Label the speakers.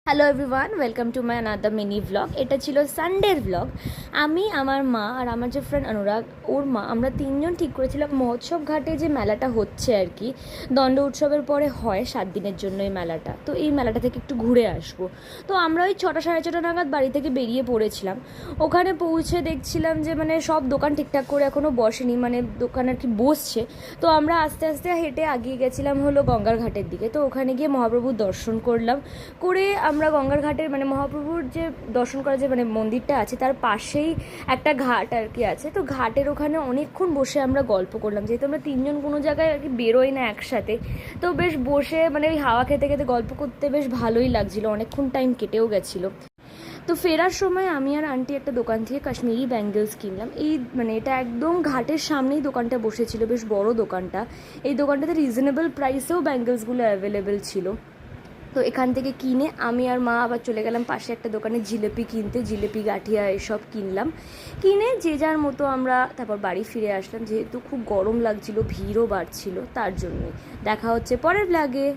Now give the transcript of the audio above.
Speaker 1: Hello everyone, welcome to my another mini vlog. এটা ছিল সানডের vlog. আমি, আমার মা আর আমার যে ফ্রেন্ড অনুরাগ, ওর মা, আমরা তিনজন ঠিক করেছিলাম মহোৎসব ঘাটে যে মেলাটা হচ্ছে আর কি, দণ্ড উৎসবের পরে হয় 7 দিনের জন্য এই মেলাটা। তো এই মেলাটা থেকে একটু ঘুরে আসবো। তো আমরা ওই 6টা সাড়ে 6টা নাগাদ বাড়ি থেকে বেরিয়ে পড়েছিলাম। ওখানে পৌঁছে দেখছিলাম যে সব দোকান ঠিকঠাক করে এখনও বসেনি, দোকান আর কি বসছে। তো আমরা আস্তে আস্তে হেঁটে আগিয়ে গেছিলাম হলো গঙ্গার ঘাটের দিকে। তো ওখানে গিয়ে মহাপ্রভুর দর্শন করলাম। করে আমরা গঙ্গার ঘাটের মহাপ্রভুর যে দর্শন করা যে মন্দিরটা আছে তার পাশেই একটা ঘাট আর কি আছে। তো ঘাটের ওখানে অনেকক্ষণ বসে আমরা গল্প করলাম, যেহেতু আমরা তিনজন কোনো জায়গায় আর কি বেরোই না একসাথে। তো বেশ বসে ওই হাওয়া খেতে খেতে গল্প করতে বেশ ভালোই লাগছিলো, অনেকক্ষণ টাইম কেটেও গেছিলো। তো ফেরার সময় আমি আর আন্টি একটা দোকান থেকে কাশ্মীরি ব্যাঙ্গেলস কিনলাম। এই এটা একদম ঘাটের সামনেই দোকানটা বসেছিল, বেশ বড় দোকানটা। এই দোকানটাতে রিজনেবল প্রাইসেও ব্যাঙ্গেলসগুলো অ্যাভেলেবেল ছিল। তো এখান থেকে কিনে আমি আর মা আবার চলে গেলাম পাশে একটা দোকানে জিলেপি কিনতে, জিলেপি গাঠিয়া এসব কিনলাম। কিনে যে যার মতো আমরা তারপর বাড়ি ফিরে আসলাম, যেহেতু খুব গরম লাগছিল, ভিড়ও বাড়ছিল, তার জন্যই। দেখা হচ্ছে পরের ব্লগে।